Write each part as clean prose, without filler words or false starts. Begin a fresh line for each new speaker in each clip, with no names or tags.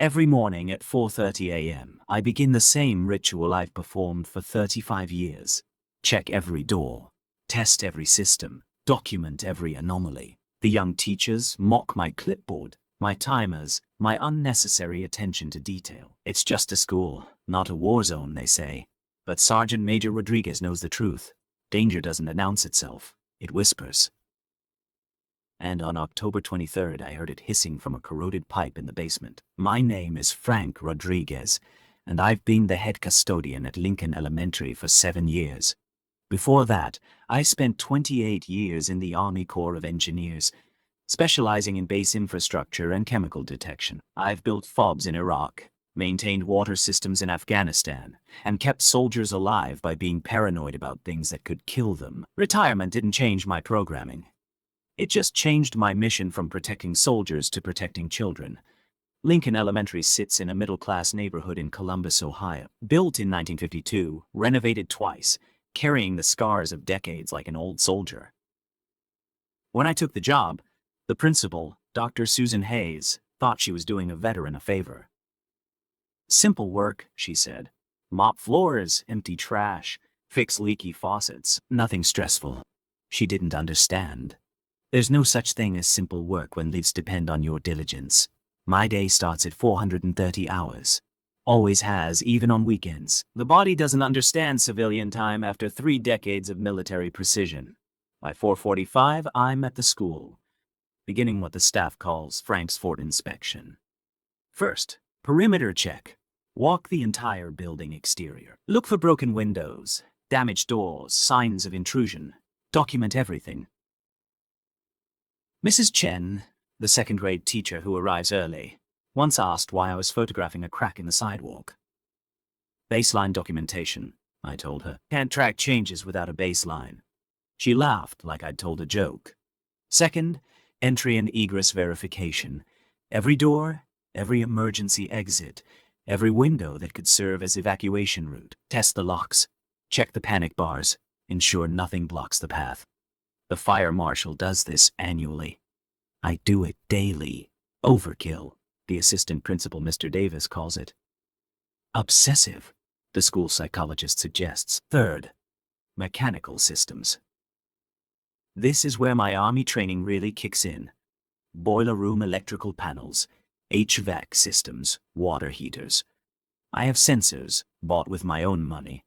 Every morning at 4:30 a.m., I begin the same ritual I've performed for 35 years. Check every door, test every system, document every anomaly. The young teachers mock my clipboard, my timers, my unnecessary attention to detail. It's just a school, not a war zone, they say. But Sergeant Major Rodriguez knows the truth. Danger doesn't announce itself, it whispers. And on October 23rd, I heard it hissing from a corroded pipe in the basement. My name is Frank Rodriguez, and I've been the head custodian at Lincoln Elementary for 7 years. Before that, I spent 28 years in the Army Corps of Engineers, specializing in base infrastructure and chemical detection. I've built FOBs in Iraq, maintained water systems in Afghanistan, and kept soldiers alive by being paranoid about things that could kill them. Retirement didn't change my programming. It just changed my mission from protecting soldiers to protecting children. Lincoln Elementary sits in a middle-class neighborhood in Columbus, Ohio. Built in 1952, renovated twice, carrying the scars of decades like an old soldier. When I took the job, the principal, Dr. Susan Hayes, thought she was doing a veteran a favor. Simple work, she said. Mop floors, empty trash, fix leaky faucets, nothing stressful. She didn't understand. There's no such thing as simple work when lives depend on your diligence. My day starts at 430 hours. Always has, even on weekends. The body doesn't understand civilian time after 3 decades of military precision. By 4:45, I'm at the school, beginning what the staff calls Frank's Fort inspection. First, perimeter check. Walk the entire building exterior. Look for broken windows, damaged doors, signs of intrusion. Document everything. Mrs. Chen, the second-grade teacher who arrives early, once asked why I was photographing a crack in the sidewalk. Baseline documentation, I told her. Can't track changes without a baseline. She laughed like I'd told a joke. Second, entry and egress verification. Every door, every emergency exit, every window that could serve as evacuation route. Test the locks. Check the panic bars. Ensure nothing blocks the path. The fire marshal does this annually. I do it daily. Overkill, the assistant principal, Mr. Davis, calls it. Obsessive, the school psychologist suggests. Third, mechanical systems. This is where my Army training really kicks in. Boiler room electrical panels, HVAC systems, water heaters. I have sensors, bought with my own money,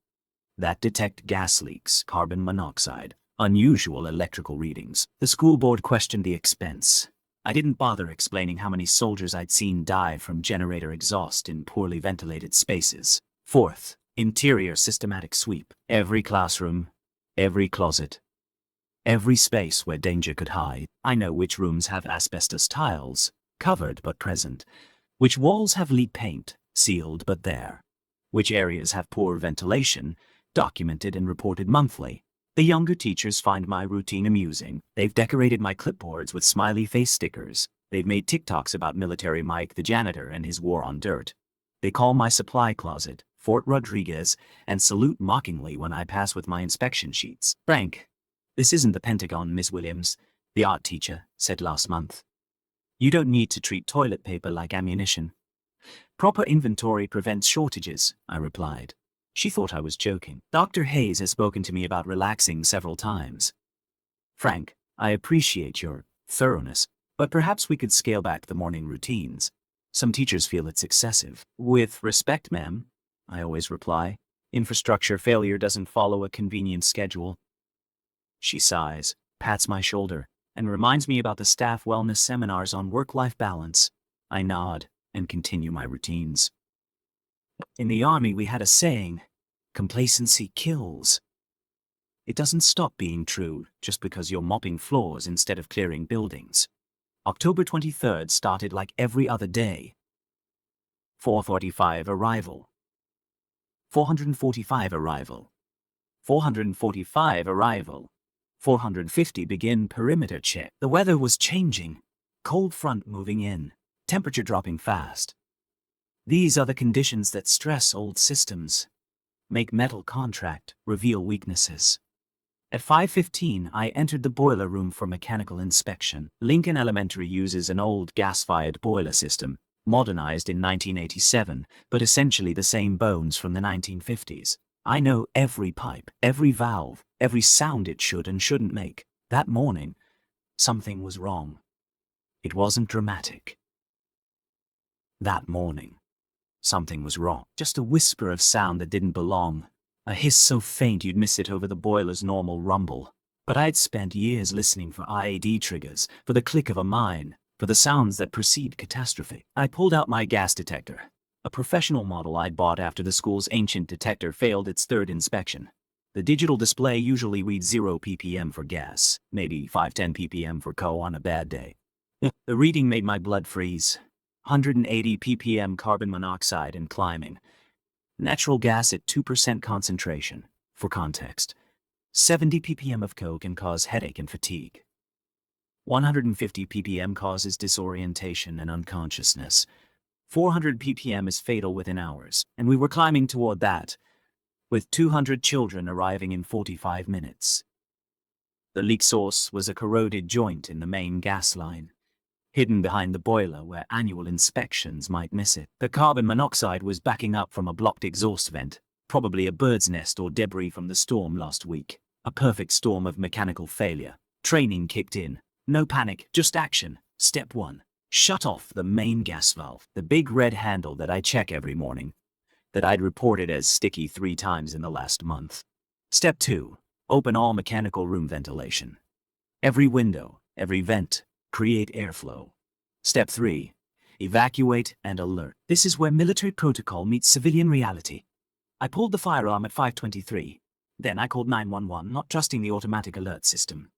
that detect gas leaks, carbon monoxide, unusual electrical readings. The school board questioned the expense. I didn't bother explaining how many soldiers I'd seen die from generator exhaust in poorly ventilated spaces. Fourth, interior systematic sweep. Every classroom, every closet, every space where danger could hide. I know which rooms have asbestos tiles, covered but present, which walls have lead paint, sealed but there, which areas have poor ventilation, documented and reported monthly. The younger teachers find my routine amusing. They've decorated my clipboards with smiley face stickers. They've made TikToks about military Mike the janitor and his war on dirt. They call my supply closet Fort Rodriguez and salute mockingly when I pass with my inspection sheets. Frank, this isn't the Pentagon, Miss Williams, the art teacher said last month. You don't need to treat toilet paper like ammunition. Proper inventory prevents shortages, I replied. She thought I was joking. Dr. Hayes has spoken to me about relaxing several times. Frank, I appreciate your thoroughness, but perhaps we could scale back the morning routines. Some teachers feel it's excessive. With respect, ma'am, I always reply. Infrastructure failure doesn't follow a convenient schedule. She sighs, pats my shoulder, and reminds me about the staff wellness seminars on work-life balance. I nod and continue my routines. In the Army, we had a saying, complacency kills. It doesn't stop being true just because you're mopping floors instead of clearing buildings. October 23rd started like every other day. 4:45 arrival. 445 arrival. 445 arrival. 450 begin perimeter check. The weather was changing. Cold front moving in. Temperature dropping fast. These are the conditions that stress old systems, make metal contract, reveal weaknesses. At 5:15, I entered the boiler room for mechanical inspection. Lincoln Elementary uses an old gas-fired boiler system, Modernized in 1987, but essentially the same bones from the 1950s. I know every pipe, every valve, every sound it should and shouldn't make. That morning, something was wrong. It wasn't dramatic. That morning, something was wrong. Just a whisper of sound that didn't belong. A hiss so faint you'd miss it over the boiler's normal rumble. But I'd spent years listening for IAD triggers, for the click of a mine, for the sounds that precede catastrophe. I pulled out my gas detector, a professional model I'd bought after the school's ancient detector failed its third inspection. The digital display usually reads 0 ppm for gas, maybe 510 ppm for co on a bad day. The reading made my blood freeze. 180 ppm carbon monoxide and climbing. Natural gas at 2% concentration. For context, 70 ppm of co can cause headache and fatigue. 150 ppm causes disorientation and unconsciousness. 400 ppm is fatal within hours, and we were climbing toward that, with 200 children arriving in 45 minutes. The leak source was a corroded joint in the main gas line, hidden behind the boiler where annual inspections might miss it. The carbon monoxide was backing up from a blocked exhaust vent, probably a bird's nest or debris from the storm last week. A perfect storm of mechanical failure. Training kicked in. No panic, just action. Step 1. Shut off the main gas valve, the big red handle that I check every morning, that I'd reported as sticky 3 times in the last month. Step 2. Open all mechanical room ventilation. Every window, every vent, create airflow. Step 3. Evacuate and alert. This is where military protocol meets civilian reality. I pulled the fire alarm at 5:23. Then I called 911, not trusting the automatic alert system.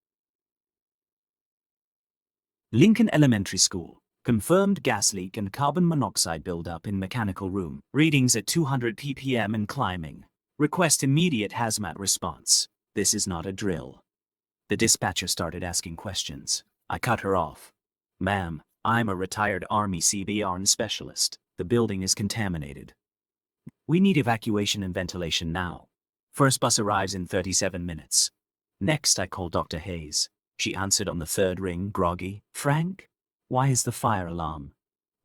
Lincoln Elementary School. Confirmed gas leak and carbon monoxide buildup in mechanical room. Readings at 200 ppm and climbing. Request immediate hazmat response. This is not a drill. The dispatcher started asking questions. I cut her off. Ma'am, I'm a retired Army CBRN specialist. The building is contaminated. We need evacuation and ventilation now. First bus arrives in 37 minutes. Next, I called Dr. Hayes. She answered on the third ring, groggy. Frank? Why is the fire alarm?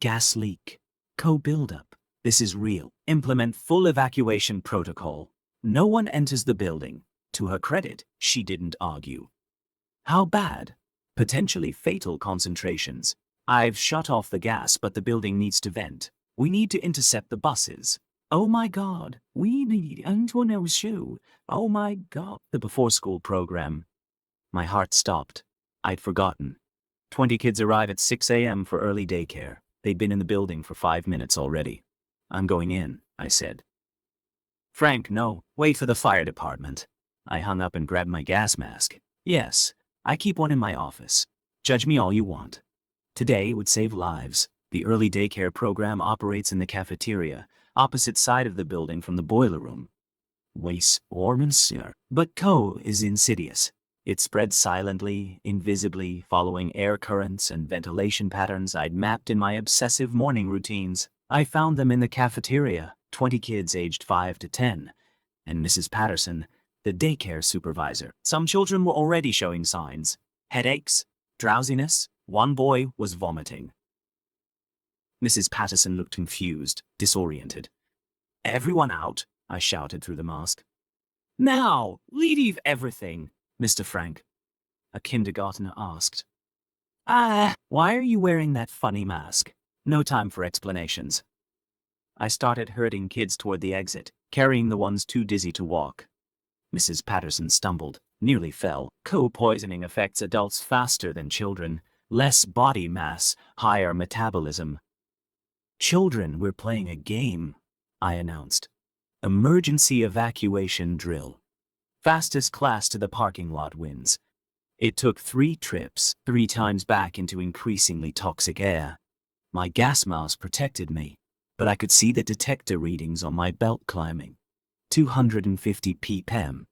Gas leak. Co-buildup. This is real. Implement full evacuation protocol. No one enters the building. To her credit, she didn't argue. How bad? Potentially fatal concentrations. I've shut off the gas, but the building needs to vent. We need to intercept the buses. Oh my God, we need Antonio's shoe. Oh my God. The before-school program. My heart stopped. I'd forgotten. 20 kids arrive at 6 a.m. for early daycare. They'd been in the building for 5 minutes already. I'm going in, I said. Frank, no, wait for the fire department. I hung up and grabbed my gas mask. Yes, I keep one in my office. Judge me all you want. Today it would save lives. The early daycare program operates in the cafeteria, opposite side of the building from the boiler room. But co is insidious. It spreads silently, invisibly, following air currents and ventilation patterns I'd mapped in my obsessive morning routines. I found them in the cafeteria, 20 kids aged 5 to 10, and Mrs. Patterson, the daycare supervisor. Some children were already showing signs. Headaches, drowsiness, one boy was vomiting. Mrs. Patterson looked confused, disoriented. Everyone out, I shouted through the mask. Now, leave everything, Mr. Frank, a kindergartner asked. Why are you wearing that funny mask? No time for explanations. I started herding kids toward the exit, carrying the ones too dizzy to walk. Mrs. Patterson stumbled, nearly fell. Co-poisoning affects adults faster than children. Less body mass, higher metabolism. Children, we're playing a game, I announced. Emergency evacuation drill. Fastest class to the parking lot wins. It took 3 trips, 3 times back into increasingly toxic air. My gas mask protected me, but I could see the detector readings on my belt climbing. 250 ppm,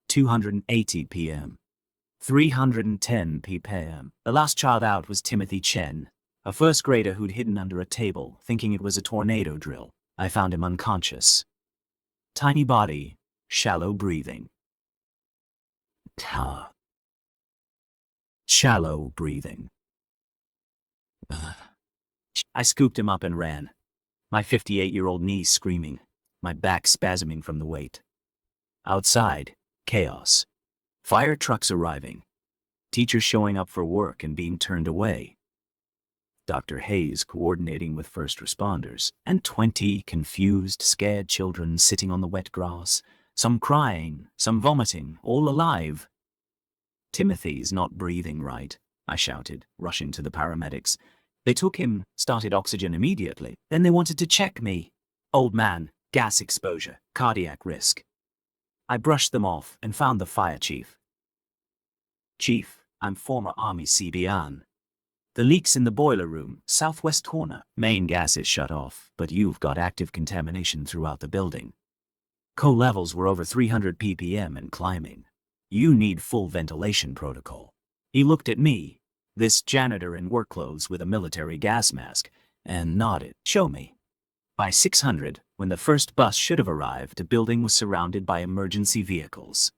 280 pm, 310 ppm. The last child out was Timothy Chen, a first grader who'd hidden under a table, thinking it was a tornado drill. I found him unconscious. Tiny body, shallow breathing. Shallow breathing. I scooped him up and ran, my 58-year-old niece screaming, my back spasming from the weight. Outside, chaos. Fire trucks arriving. Teachers showing up for work and being turned away. Dr. Hayes coordinating with first responders, and 20 confused, scared children sitting on the wet grass, some crying, some vomiting, all alive. "Timothy's not breathing right," I shouted, rushing to the paramedics. They took him, started oxygen immediately. Then they wanted to check me. "Old man, gas exposure, cardiac risk." I brushed them off and found the fire chief. "Chief, I'm former Army CBN. The leak's in the boiler room, southwest corner. Main gas is shut off, but you've got active contamination throughout the building. Co-levels were over 300 ppm and climbing. You need full ventilation protocol." He looked at me, this janitor in work clothes with a military gas mask, and nodded. "Show me." By 600, when the first bus should have arrived, the building was surrounded by emergency vehicles.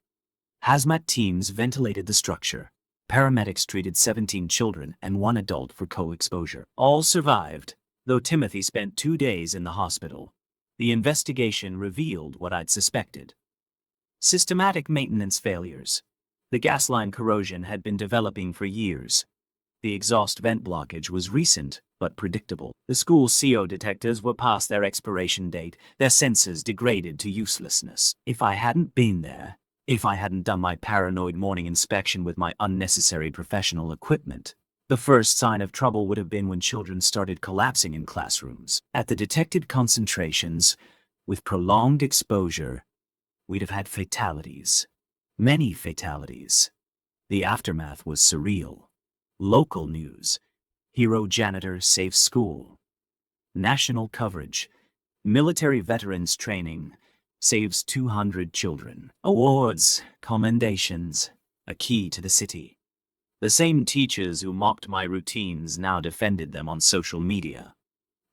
Hazmat teams ventilated the structure. Paramedics treated 17 children and 1 adult for co-exposure. All survived, though Timothy spent 2 days in the hospital. The investigation revealed what I'd suspected. Systematic maintenance failures. The gas line corrosion had been developing for years. The exhaust vent blockage was recent, but predictable. The school's CO detectors were past their expiration date, their sensors degraded to uselessness. If I hadn't been there, if I hadn't done my paranoid morning inspection with my unnecessary professional equipment, the first sign of trouble would have been when children started collapsing in classrooms. At the detected concentrations, with prolonged exposure, we'd have had fatalities. Many fatalities. The aftermath was surreal. Local news. Hero janitor saves school. National coverage. Military veterans training saves 200 children. Awards, commendations, a key to the city. The same teachers who mocked my routines now defended them on social media.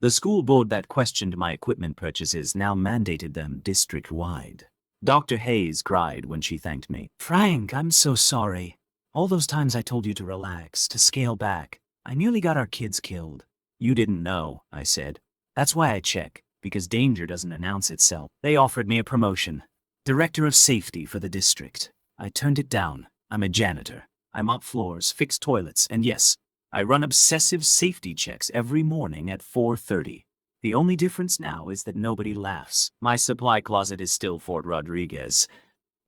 The school board that questioned my equipment purchases now mandated them district-wide. Dr. Hayes cried when she thanked me. "Frank, I'm so sorry. All those times I told you to relax, to scale back. I nearly got our kids killed." "You didn't know," I said. "That's why I check, because danger doesn't announce itself." They offered me a promotion. Director of Safety for the district. I turned it down. I'm a janitor. I mop floors, fix toilets, and yes, I run obsessive safety checks every morning at 4:30. The only difference now is that nobody laughs. My supply closet is still Fort Rodriguez,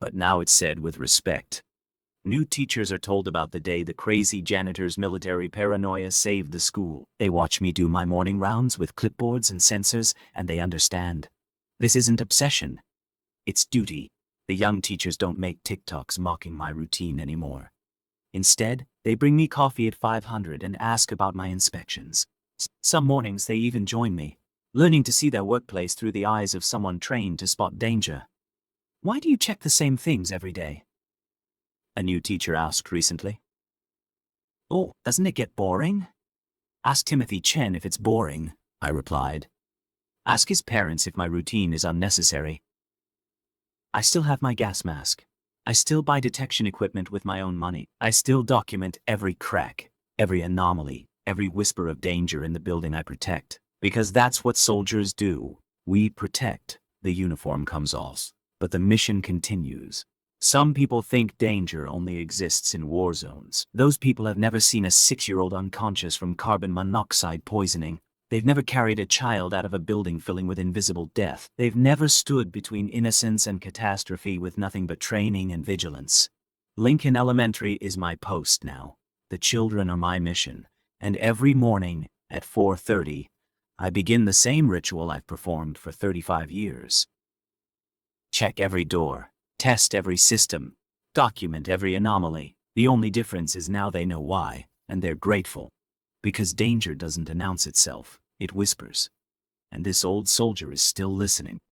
but now it's said with respect. New teachers are told about the day the crazy janitor's military paranoia saved the school. They watch me do my morning rounds with clipboards and sensors, and they understand. This isn't obsession. It's duty. The young teachers don't make TikToks mocking my routine anymore. Instead, they bring me coffee at 500 and ask about my inspections. Some mornings they even join me, learning to see their workplace through the eyes of someone trained to spot danger. "Why do you check the same things every day?" a new teacher asked recently. "Oh, doesn't it get boring?" "Ask Timothy Chen if it's boring," I replied. "Ask his parents if my routine is unnecessary." I still have my gas mask. I still buy detection equipment with my own money. I still document every crack, every anomaly, every whisper of danger in the building I protect. Because that's what soldiers do. We protect. The uniform comes off, but the mission continues. Some people think danger only exists in war zones. Those people have never seen a 6-year-old unconscious from carbon monoxide poisoning. They've never carried a child out of a building filling with invisible death. They've never stood between innocence and catastrophe with nothing but training and vigilance. Lincoln Elementary is my post now. The children are my mission. And every morning at 4:30, I begin the same ritual I've performed for 35 years. Check every door. Test every system. Document every anomaly. The only difference is now they know why, and they're grateful. Because danger doesn't announce itself, it whispers. And this old soldier is still listening.